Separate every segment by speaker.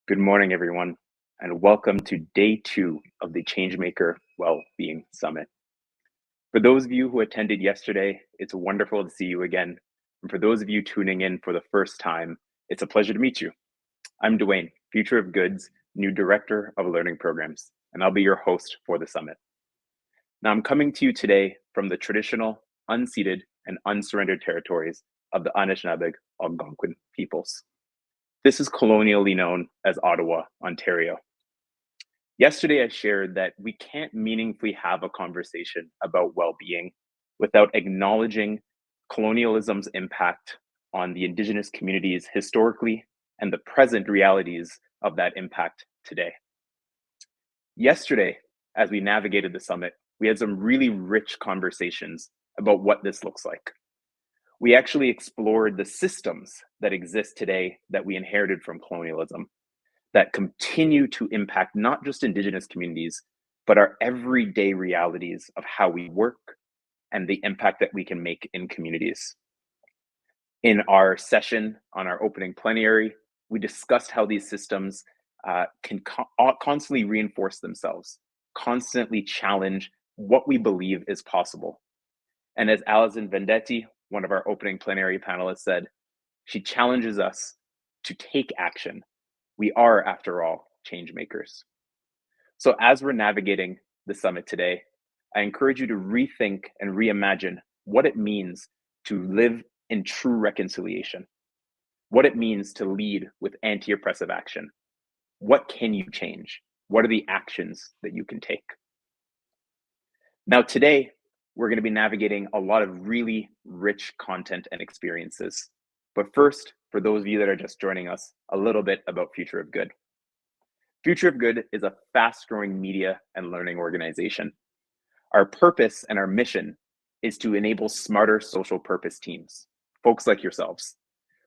Speaker 1: Good morning, everyone, and welcome to day 2 of the Changemaker Well-Being Summit. For those of you who attended yesterday, it's wonderful to see you again. And for those of you tuning in for the first time, it's a pleasure to meet you. I'm Dwayne, Future of Good's new Director of Learning Programs, and I'll be your host for the summit. Now, I'm coming to you today from the traditional, unceded, and unsurrendered territories of the Anishinaabe Algonquin peoples. This is colonially known as Ottawa, Ontario. Yesterday, I shared that we can't meaningfully have a conversation about well-being without acknowledging colonialism's impact on the Indigenous communities historically and the present realities of that impact today. Yesterday, as we navigated the summit, we had some really rich conversations about what this looks like. We actually explored the systems that exist today that we inherited from colonialism that continue to impact not just Indigenous communities, but our everyday realities of how we work and the impact that we can make in communities. In our session on our opening plenary, we discussed how these systems can constantly reinforce themselves, constantly challenge what we believe is possible. And as Alison Vendetti, one of our opening plenary panelists, said, she challenges us to take action. We are, after all, change makers. So as we're navigating the summit today, I encourage you to rethink and reimagine what it means to live in true reconciliation, what it means to lead with anti-oppressive action. What can you change? What are the actions that you can take? Now, today, we're going to be navigating a lot of really rich content and experiences. But first, for those of you that are just joining us, a little bit about Future of Good. Future of Good is a fast-growing media and learning organization. Our purpose and our mission is to enable smarter social purpose teams, folks like yourselves,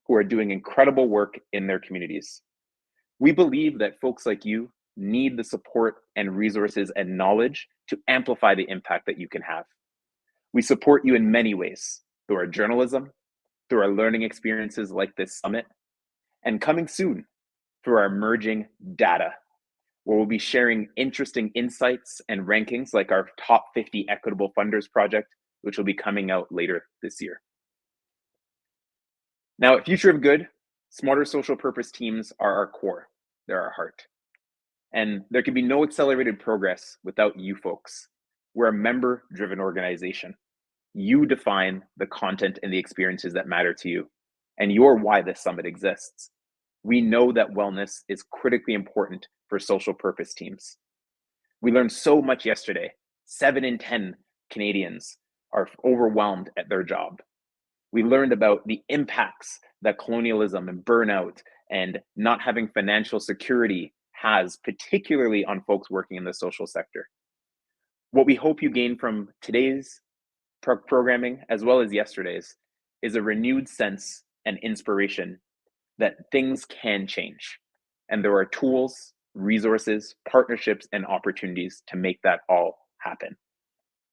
Speaker 1: who are doing incredible work in their communities. We believe that folks like you need the support and resources and knowledge to amplify the impact that you can have. We support you in many ways, through our journalism, through our learning experiences like this summit, and coming soon, through our emerging data, where we'll be sharing interesting insights and rankings like our top 50 equitable funders project, which will be coming out later this year. Now, at Future of Good, smarter social purpose teams are our core. They're our heart. And there can be no accelerated progress without you folks. We're a member-driven organization. You define the content and the experiences that matter to you, and you're why this summit exists. We know that wellness is critically important for social purpose teams. We learned so much yesterday. 7 in 10 Canadians are overwhelmed at their job. We learned about the impacts that colonialism and burnout and not having financial security has, particularly on folks working in the social sector. What we hope you gain from today's programming, as well as yesterday's, is a renewed sense and inspiration that things can change. And there are tools, resources, partnerships, and opportunities to make that all happen,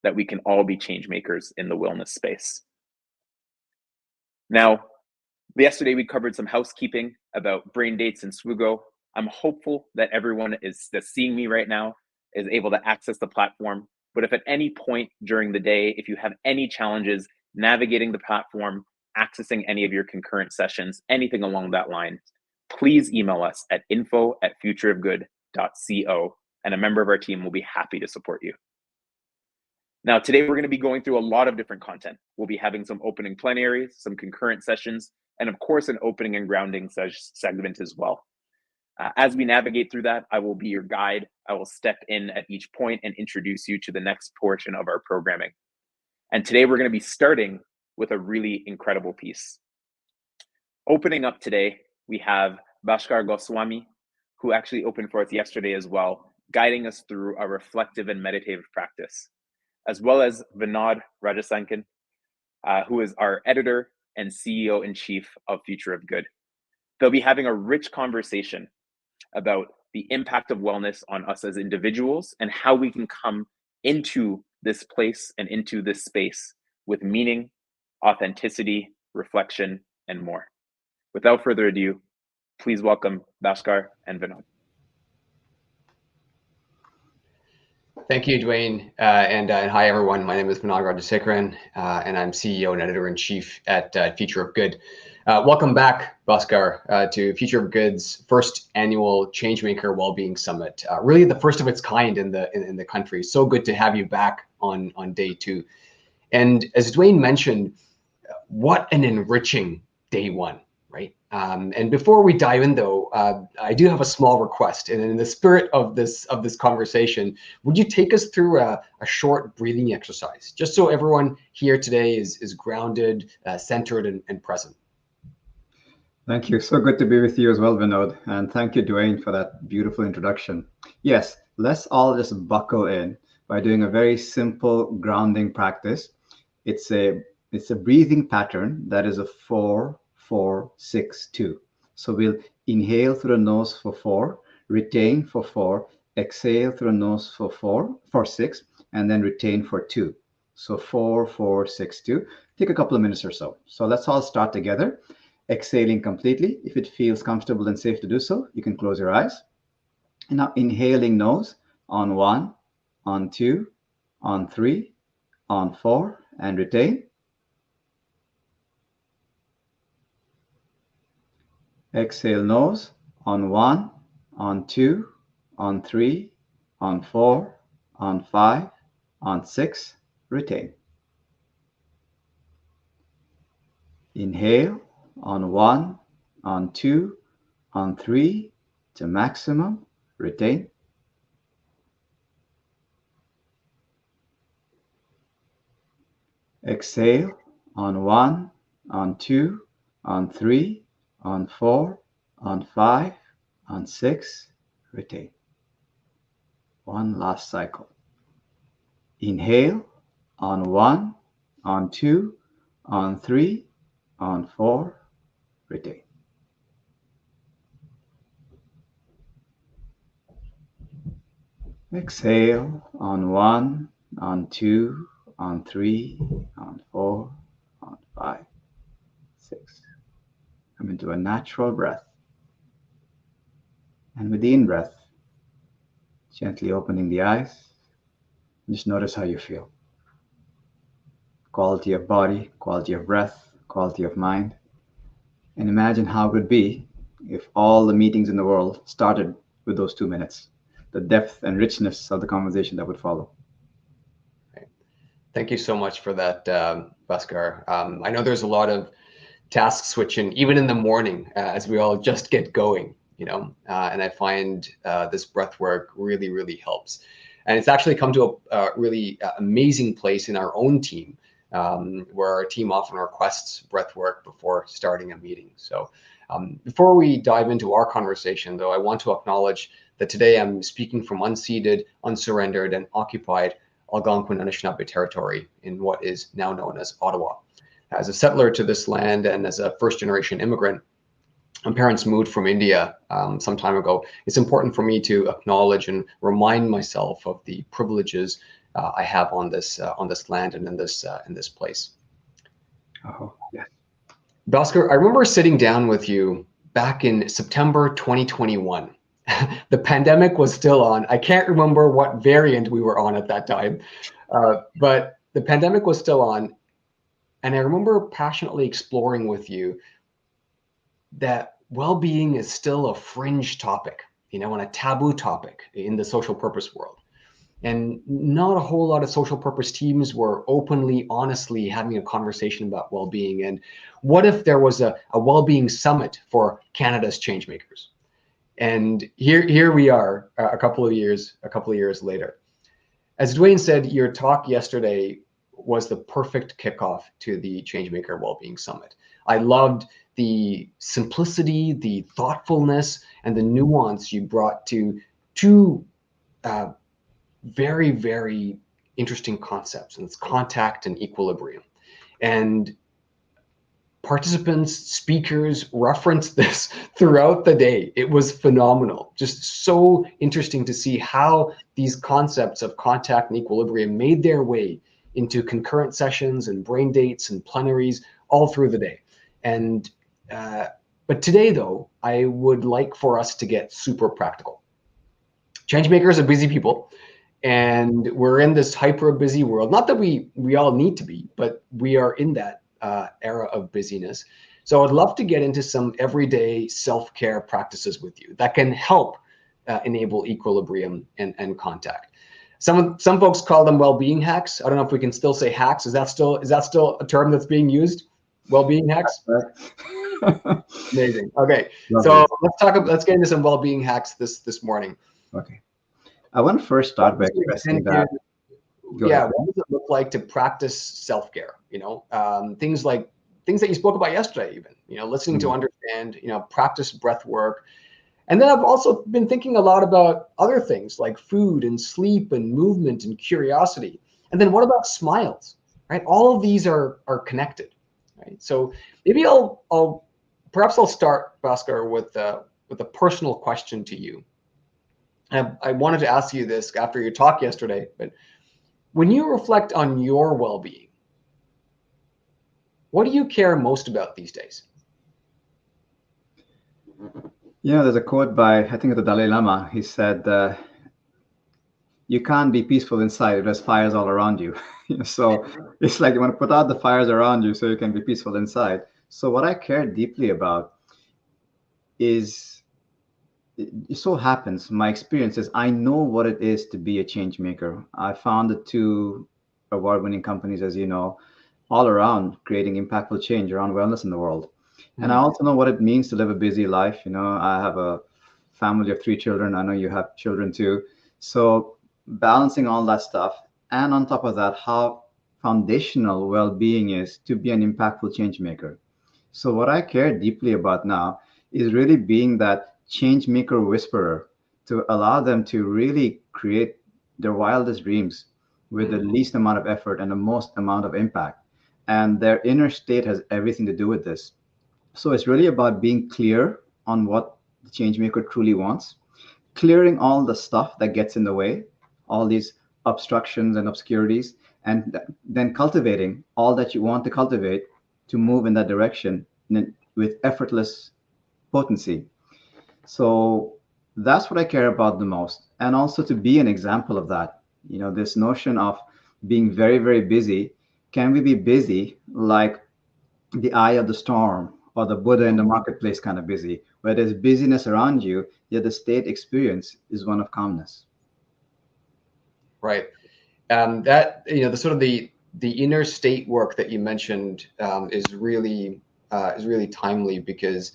Speaker 1: that we can all be change makers in the wellness space. Now, yesterday we covered some housekeeping about brain dates and SWUGO. I'm hopeful that everyone that's seeing me right now is able to access the platform. But if at any point during the day, if you have any challenges navigating the platform, accessing any of your concurrent sessions, anything along that line, please email us at info@futureofgood.co, and a member of our team will be happy to support you. Now, today we're going to be going through a lot of different content. We'll be having some opening plenaries, some concurrent sessions, and of course, an opening and grounding segment as well. As we navigate through that, I will be your guide. I will step in at each point and introduce you to the next portion of our programming. And today we're going to be starting with a really incredible piece. Opening up today, we have Bhaskar Goswami, who actually opened for us yesterday as well, guiding us through a reflective and meditative practice, as well as Vinod Rajasankan, who is our editor and CEO-in-chief of Future of Good. They'll be having a rich conversation about the impact of wellness on us as individuals and how we can come into this place and into this space with meaning, authenticity, reflection, and more. Without further ado, Please welcome Bhaskar and Vinod.
Speaker 2: Thank you, Dwayne, and hi everyone. My name is Vinod Rajasekharan, and I'm CEO and Editor-in-Chief at Future of Good. Welcome back, Bhaskar, to Future of Good's first annual Changemaker Wellbeing Summit. Really, the first of its kind in the country. So good to have you back on day 2. And as Dwayne mentioned, what an enriching day 1. Right. And before we dive in, though, I do have a small request. And in the spirit of this conversation, would you take us through a short breathing exercise, just so everyone here today is grounded, centered, and present?
Speaker 3: Thank you. So good to be with you as well, Vinod. And thank you, Dwayne, for that beautiful introduction. Yes, let's all just buckle in by doing a very simple grounding practice. It's a breathing pattern that is a 4-4-6-2. So we'll inhale through the nose for 4, retain for 4, exhale through the nose for 6, and then retain for 2. So 4-4-6-2. Take a couple of minutes or so. So let's all start together. Exhaling completely. If it feels comfortable and safe to do so, you can close your eyes. And now inhaling nose on 1, on 2, on 3, on 4, and retain. Exhale nose on 1, on 2, on 3, on 4, on 5, on 6, retain. Inhale on 1, on 2, on 3 to maximum, retain. Exhale on 1, on 2, on 3, on 4, on 5, on 6, retain. One last cycle. Inhale on 1, on 2, on 3, on 4, retain. Exhale on 1, on 2, on 3, on 4, on 5, 6. Come into a natural breath. And with the in-breath, gently opening the eyes, just notice how you feel. Quality of body, quality of breath, quality of mind. And imagine how it would be if all the meetings in the world started with those 2 minutes. The depth and richness of the conversation that would follow.
Speaker 2: Right. Thank you so much for that, Bhaskar. I know there's a lot of task switching, even in the morning, as we all just get going, and I find this breath work really, really helps. And it's actually come to a really amazing place in our own team, where our team often requests breath work before starting a meeting. So before we dive into our conversation, though, I want to acknowledge that today I'm speaking from unceded, unsurrendered, and occupied Algonquin Anishinaabe territory in what is now known as Ottawa. As a settler to this land and as a first-generation immigrant, my parents moved from India some time ago. It's important for me to acknowledge and remind myself of the privileges I have on this land and in this place.
Speaker 3: Oh, yeah.
Speaker 2: Bhaskar, I remember sitting down with you back in September 2021. The pandemic was still on. I can't remember what variant we were on at that time, but the pandemic was still on. And I remember passionately exploring with you that well-being is still a fringe topic, and a taboo topic in the social purpose world. And not a whole lot of social purpose teams were openly, honestly having a conversation about well-being. And what if there was a well-being summit for Canada's changemakers? And here we are a couple of years later. As Dwayne said, your talk yesterday was the perfect kickoff to the Changemaker Wellbeing Summit. I loved the simplicity, the thoughtfulness, and the nuance you brought to two very, very interesting concepts, and it's contact and equilibrium. And participants, speakers referenced this throughout the day. It was phenomenal. Just so interesting to see how these concepts of contact and equilibrium made their way into concurrent sessions and brain dates and plenaries all through the day. And But today, though, I would like for us to get super practical. Changemakers are busy people, and we're in this hyper busy world. Not that we all need to be, but we are in that era of busyness. So I'd love to get into some everyday self-care practices with you that can help enable equilibrium and contact. Some folks call them well-being hacks. I don't know if we can still say hacks. Is that still a term that's being used? Well-being hacks. Amazing. Okay, so let's get into some well-being hacks this morning.
Speaker 3: Okay, I want to first start by expressing that.
Speaker 2: Yeah, what does it look like to practice self-care? Things that you spoke about yesterday, even listening to understand, practice breath work. And then I've also been thinking a lot about other things like food and sleep and movement and curiosity. And then what about smiles, right? All of these are connected, right? So maybe I'll start, Bhaskar, with a personal question to you. I wanted to ask you this after your talk yesterday, but when you reflect on your well-being, what do you care most about these days?
Speaker 3: Yeah, there's a quote by, I think, the Dalai Lama. He said, you can't be peaceful inside if there's fires all around you. So it's like you want to put out the fires around you so you can be peaceful inside. So what I care deeply about is, it so happens, my experience is I know what it is to be a change maker. I founded 2 award-winning companies, as you know, all around creating impactful change around wellness in the world. And I also know what it means to live a busy life. I have a family of 3 children. I know you have children too. So balancing all that stuff, and on top of that, how foundational well-being is to be an impactful change maker. So what I care deeply about now is really being that change maker whisperer, to allow them to really create their wildest dreams with the least amount of effort and the most amount of impact. And their inner state has everything to do with this. So it's really about being clear on what the change maker truly wants, clearing all the stuff that gets in the way, all these obstructions and obscurities, and then cultivating all that you want to cultivate to move in that direction with effortless potency. So that's what I care about the most. And also to be an example of that, this notion of being very, very busy. Can we be busy like the eye of the storm or the Buddha in the marketplace kind of busy, where there's busyness around you, yet the state experience is one of calmness?
Speaker 2: Right. That the sort of the inner state work that you mentioned is really timely, because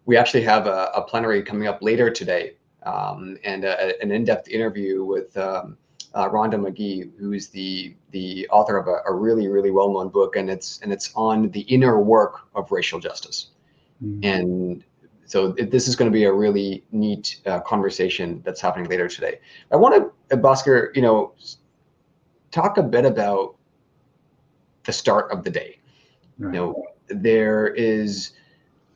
Speaker 2: we actually have a plenary coming up later today, and an in-depth interview with Rhonda McGee, who's the author of a really, really well-known book, and it's on the inner work of racial justice. And so this is going to be a really neat conversation that's happening later today. I want to, Bhaskar, talk a bit about the start of the day.
Speaker 3: Right.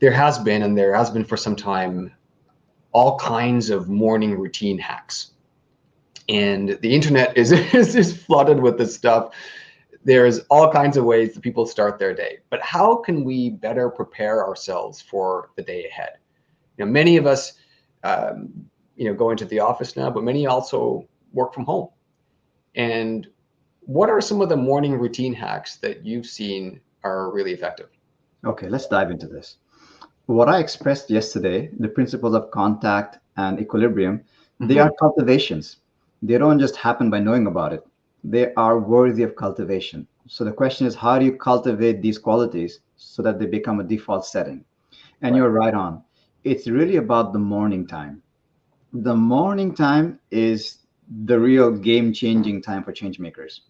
Speaker 2: There has been for some time all kinds of morning routine hacks, and the internet is flooded with this stuff. There's all kinds of ways that people start their day, but how can we better prepare ourselves for the day ahead? Many of us, go into the office now, but many also work from home. And what are some of the morning routine hacks that you've seen are really effective?
Speaker 3: Okay, let's dive into this. What I expressed yesterday, the principles of contact and equilibrium, they are cultivations. They don't just happen by knowing about it. They are worthy of cultivation. So the question is, how do you cultivate these qualities so that they become a default setting? And you're right on. It's really about the morning time. The morning time is the real game-changing time for change makers,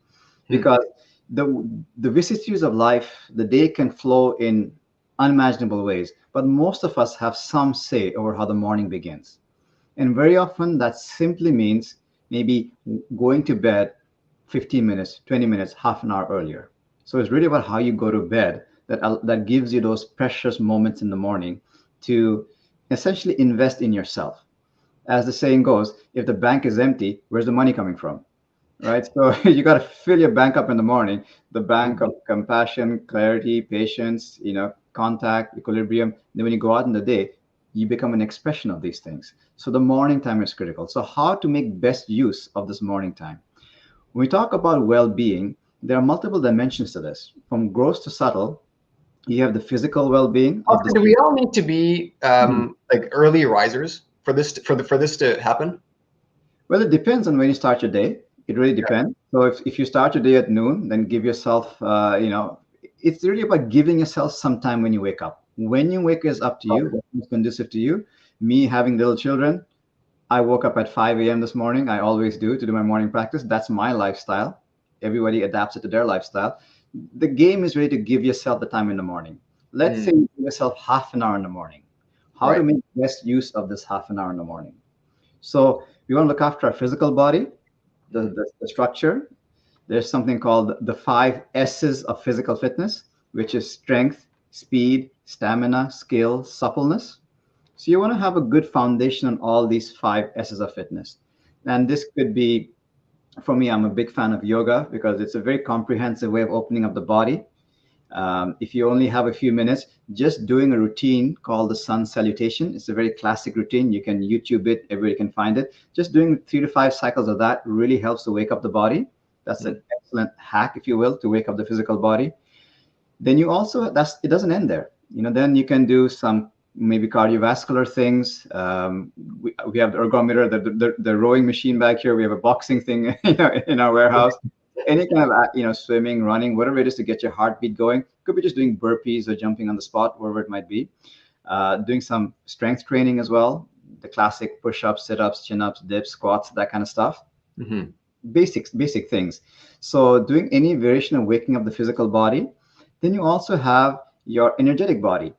Speaker 3: because the vicissitudes of life, the day can flow in unimaginable ways, but most of us have some say over how the morning begins. And very often that simply means maybe going to bed 15 minutes, 20 minutes, half an hour earlier. So it's really about how you go to bed that gives you those precious moments in the morning to essentially invest in yourself. As the saying goes, if the bank is empty, where's the money coming from? right? So you got to fill your bank up in the morning, the bank of compassion, clarity, patience, contact, equilibrium. Then when you go out in the day, you become an expression of these things. So the morning time is critical. So how to make best use of this morning time? When we talk about well-being, there are multiple dimensions to this. From gross to subtle, you have the physical well-being of
Speaker 2: Oscar,
Speaker 3: the.
Speaker 2: do we all need to be like early risers for this to happen?
Speaker 3: Well, it depends on when you start your day. It really depends. So if you start your day at noon, then give yourself, it's really about giving yourself some time when you wake up. When you wake is up to you, what's conducive to you. Me having little children, I woke up at 5 a.m. this morning. I always do to do my morning practice. That's my lifestyle. Everybody adapts it to their lifestyle. The game is really to give yourself the time in the morning. Let's say you give yourself half an hour in the morning. How to
Speaker 2: Right.
Speaker 3: make best use of this half an hour in the morning? So we want to look after our physical body, the structure. There's something called the 5 S's of physical fitness, which is strength, speed, stamina, skill, suppleness. So you want to have a good foundation on all these 5 S's of fitness. And this could be, for me, I'm a big fan of yoga because it's a very comprehensive way of opening up the body. If you only have a few minutes, just doing a routine called the sun salutation. It's a very classic routine. You can YouTube it, everybody can find it. Just doing 3 to 5 cycles of that really helps to wake up the body. That's an excellent hack, if you will, to wake up the physical body. Then you also, it doesn't end there. Then you can do some maybe cardiovascular things. We have the ergometer, the rowing machine back here. We have a boxing thing in our warehouse. Any kind of swimming, running, whatever it is to get your heartbeat going. Could be just doing burpees or jumping on the spot, wherever it might be. Doing some strength training as well, the classic push-ups, sit-ups, chin-ups, dips, squats, that kind of stuff. Basic things. So doing any variation of waking up the physical body. Then you also have your energetic body,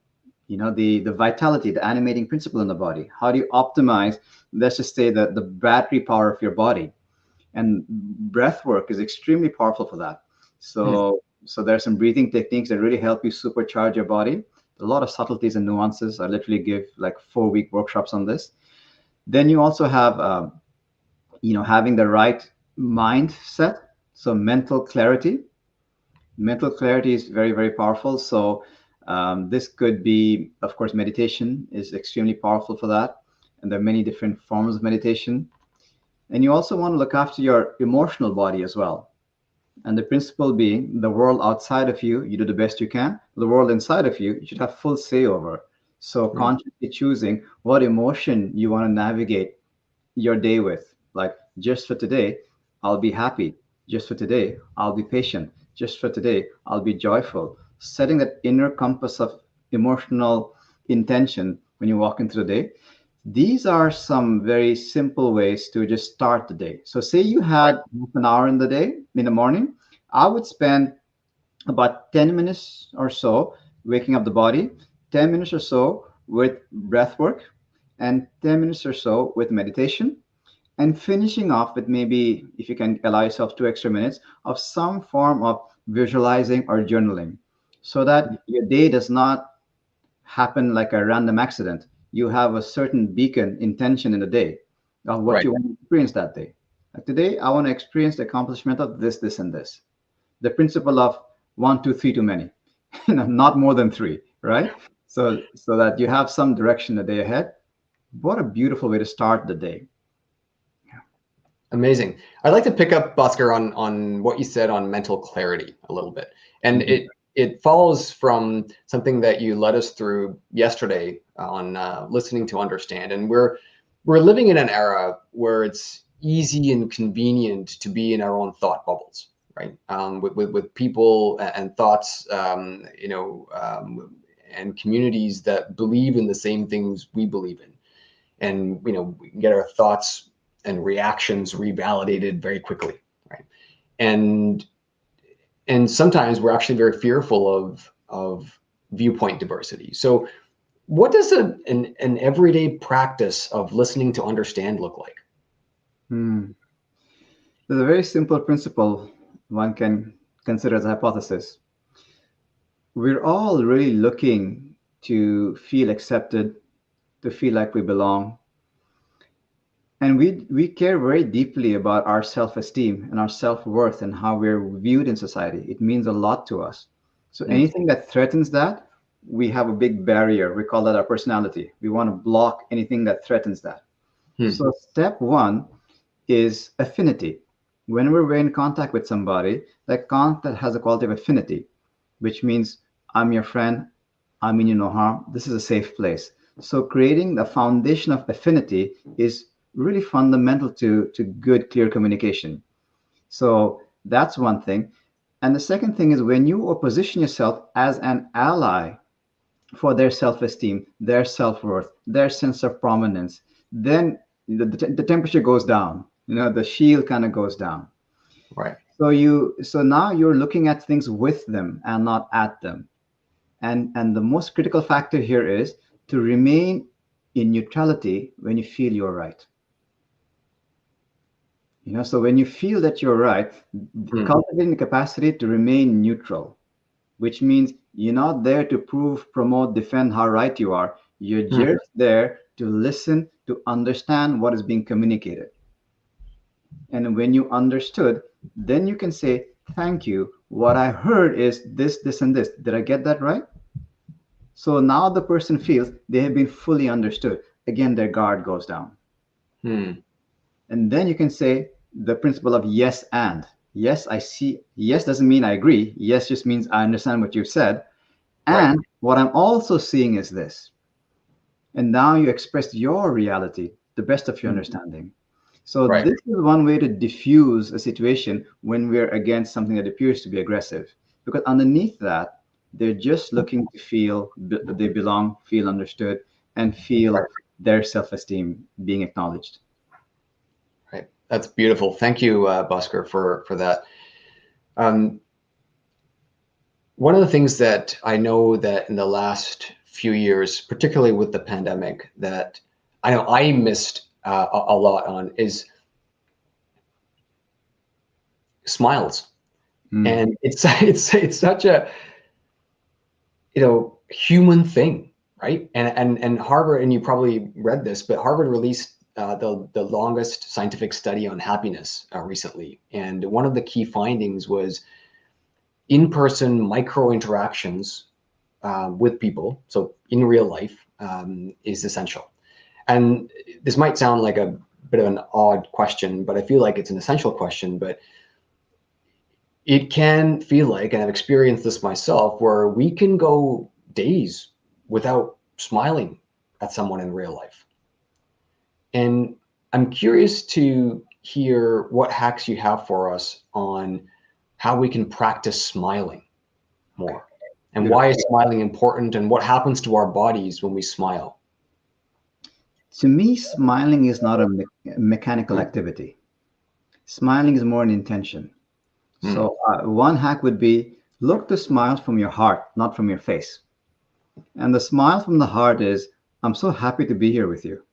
Speaker 3: the vitality, the animating principle in the body. How do you optimize, let's just say, the battery power of your body? And breath work is extremely powerful for that. So there are some breathing techniques that really help you supercharge your body. A lot of subtleties and nuances. I literally give like 4-week workshops on this. Then you also have having the right mindset. So mental clarity is very, very powerful. So this could be, of course, meditation is extremely powerful for that. And there are many different forms of meditation. And you also want to look after your emotional body as well. And the principle being, the world outside of you, you do the best you can. The world inside of you, you should have full say over. So consciously choosing what emotion you want to navigate your day with. Like, just for today, I'll be happy. Just for today, I'll be patient. Just for today, I'll be joyful. Setting that inner compass of emotional intention when you walk into the day. These are some very simple ways to just start the day. So say you had half an hour in the day, in the morning, I would spend about 10 minutes or so waking up the body, 10 minutes or so with breath work, and 10 minutes or so with meditation, and finishing off with, maybe, if you can allow yourself 2 extra minutes of some form of visualizing or journaling, so that your day does not happen like a random accident. You have a certain beacon intention in the day of what
Speaker 2: Right.
Speaker 3: you want to experience that day. Like, today, I want to experience the accomplishment of this, this, and this. The principle of one, two, three too many, not more than three, right? So that you have some direction the day ahead. What a beautiful way to start the day.
Speaker 2: Amazing. I'd like to pick up, Bhaskar, on what you said on mental clarity a little bit. And it follows from something that you led us through yesterday on listening to understand. And we're living in an era where it's easy and convenient to be in our own thought bubbles, right? With people and thoughts, and communities that believe in the same things we believe in. And, we can get our thoughts and reactions revalidated very quickly, right? And sometimes we're actually very fearful of viewpoint diversity. So what does an everyday practice of listening to understand look like?
Speaker 3: There's a very simple principle one can consider as a hypothesis. We're all really looking to feel accepted, to feel like we belong. And we care very deeply about our self-esteem and our self-worth and how we're viewed in society. It means a lot to us. So
Speaker 2: Mm.
Speaker 3: anything that threatens that, we have a big barrier. We call that our personality. We want to block anything that threatens that.
Speaker 2: Mm.
Speaker 3: So step one is affinity. Whenever we're in contact with somebody, that contact has a quality of affinity, which means I'm your friend, I mean you no harm, this is a safe place. So creating the foundation of affinity is really fundamental to good, clear communication. So that's one thing. And the second thing is when you position yourself as an ally for their self-esteem, their self-worth, their sense of prominence, then the temperature goes down. The shield kind of goes down.
Speaker 2: Right.
Speaker 3: So now you're looking at things with them and not at them. And the most critical factor here is to remain in neutrality when you feel you're right. So when you feel that you're right,
Speaker 2: Mm.
Speaker 3: cultivating the capacity to remain neutral, which means you're not there to prove, promote, defend how right you are. You're
Speaker 2: Mm.
Speaker 3: just there to listen, to understand what is being communicated. And when you understood, then you can say, thank you. What I heard is this, this, and this. Did I get that right? So now the person feels they have been fully understood. Again, their guard goes down.
Speaker 2: Mm.
Speaker 3: And then you can say the principle of yes and. Yes, I see. Yes doesn't mean I agree. Yes just means I understand what you've said.
Speaker 2: Right.
Speaker 3: And what I'm also seeing is this. And now you express your reality, the best of your
Speaker 2: Mm.
Speaker 3: understanding. So
Speaker 2: Right.
Speaker 3: this is one way to diffuse a situation when we're against something that appears to be aggressive. Because underneath that, they're just looking to feel they belong, feel understood, and feel
Speaker 2: Right.
Speaker 3: their self-esteem being acknowledged.
Speaker 2: Right. That's beautiful. Thank you, Bhaskar, for that. One of the things that I know that in the last few years, particularly with the pandemic, that I know I missed a lot on is smiles.
Speaker 3: Mm.
Speaker 2: And it's such a human thing, right? And Harvard, and you probably read this, but Harvard released the longest scientific study on happiness recently, and one of the key findings was in-person micro interactions with people, so in real life, is essential. And this might sound like a bit of an odd question, but I feel like it's an essential question. But it can feel like, and I've experienced this myself, where we can go days without smiling at someone in real life. And I'm curious to hear what hacks you have for us on how we can practice smiling more, and why is smiling important, and what happens to our bodies when we smile.
Speaker 3: To me, smiling is not a mechanical activity. Smiling is more an intention.
Speaker 2: Hmm.
Speaker 3: So one hack would be look to smile from your heart, not from your face. And the smile from the heart is, I'm so happy to be here with you.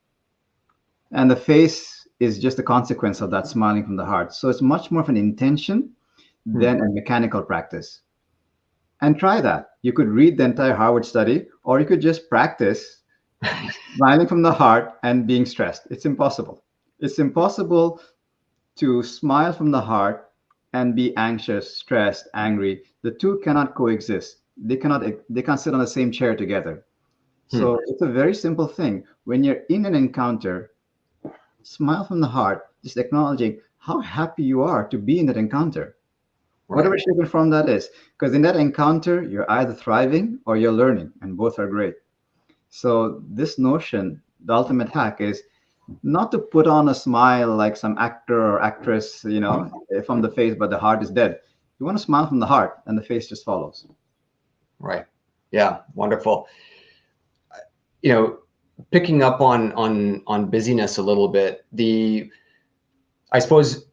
Speaker 3: And the face is just a consequence of that smiling from the heart. So it's much more of an intention
Speaker 2: Hmm.
Speaker 3: than a mechanical practice. And try that. You could read the entire Harvard study, or you could just practice smiling from the heart and being stressed. It's impossible. It's impossible to smile from the heart and be anxious, stressed, angry. The two cannot coexist. They can't sit on the same chair together.
Speaker 2: Hmm.
Speaker 3: So it's a very simple thing. When you're in an encounter, smile from the heart, just acknowledging how happy you are to be in that encounter,
Speaker 2: Right.
Speaker 3: whatever shape and form that is. Because in that encounter, you're either thriving or you're learning, and both are great. So this notion, the ultimate hack is not to put on a smile like some actor or actress, from the face, but the heart is dead. You want to smile from the heart, and the face just follows.
Speaker 2: Right. Yeah. Wonderful. Picking up on busyness a little bit, I suppose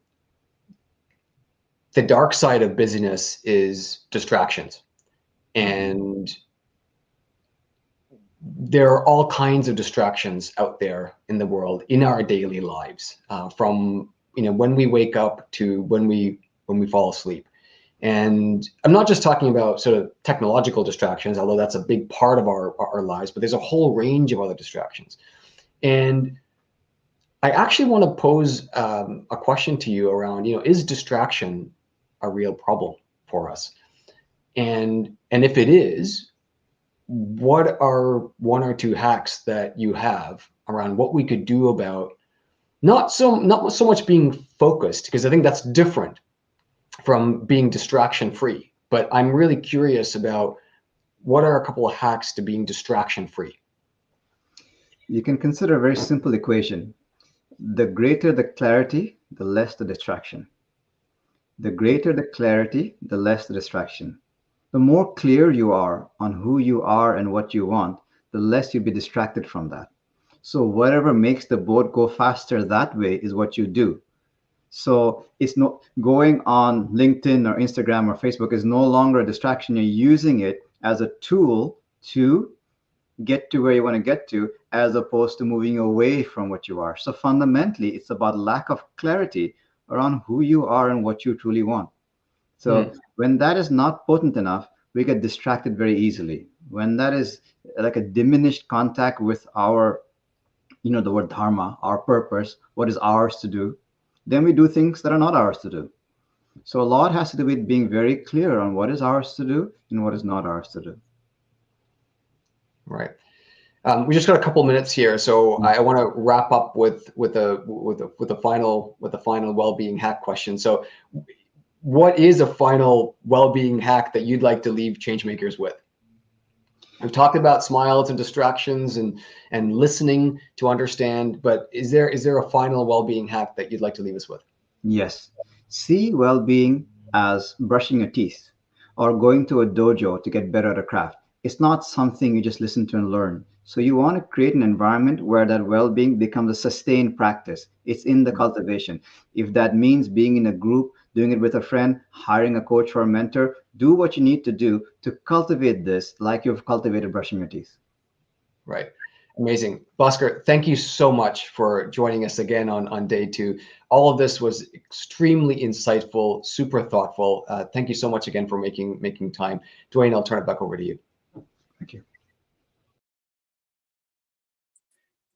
Speaker 2: the dark side of busyness is distractions. And there are all kinds of distractions out there in the world in our daily lives, from when we wake up to when we fall asleep. And I'm not just talking about sort of technological distractions, although that's a big part of our lives, but there's a whole range of other distractions. And I actually want to pose a question to you around, is distraction a real problem for us? And if it is, what are one or two hacks that you have around what we could do about not so much being focused, because I think that's different from being distraction free. But I'm really curious about what are a couple of hacks to being distraction free?
Speaker 3: You can consider a very simple equation. The greater the clarity, the less the distraction. The greater the clarity, the less the distraction. The more clear you are on who you are and what you want, the less you'll be distracted from that. So whatever makes the boat go faster that way is what you do. So it's not going on LinkedIn or Instagram or Facebook is no longer a distraction. You're using it as a tool to get to where you want to get to, as opposed to moving away from what you are. So fundamentally, it's about lack of clarity around who you are and what you truly want. So when that is not potent enough, we get distracted very easily. When that is like a diminished contact with our, the word dharma, our purpose, what is ours to do, then we do things that are not ours to do. So a lot has to do with being very clear on what is ours to do and what is not ours to do.
Speaker 2: Right. We just got a couple minutes here, so I want to wrap up with a final well-being hack question. So, what is a final well-being hack that you'd like to leave changemakers with? We've talked about smiles and distractions and listening to understand, but is there a final well-being hack that you'd like to leave us with?
Speaker 3: Yes. See well-being as brushing your teeth or going to a dojo to get better at a craft. It's not something you just listen to and learn. So you want to create an environment where that well-being becomes a sustained practice. It's in the cultivation. If that means being in a group, doing it with a friend, hiring a coach or a mentor, do what you need to do to cultivate this like you've cultivated brushing your teeth.
Speaker 2: Right. Amazing. Bhaskar, thank you so much for joining us again on day 2. All of this was extremely insightful, super thoughtful. Thank you so much again for making time. Dwayne, I'll turn it back over to you.
Speaker 3: Thank you.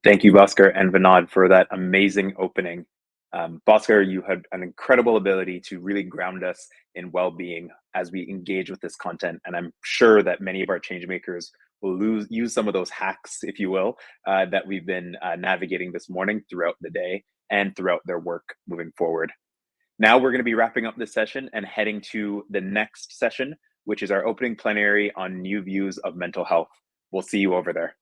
Speaker 1: Thank you, Bhaskar and Vinod, for that amazing opening. Bhaskar, you had an incredible ability to really ground us in well-being as we engage with this content. And I'm sure that many of our changemakers will use some of those hacks, if you will, that we've been navigating this morning throughout the day and throughout their work moving forward. Now we're going to be wrapping up this session and heading to the next session, which is our opening plenary on new views of mental health. We'll see you over there.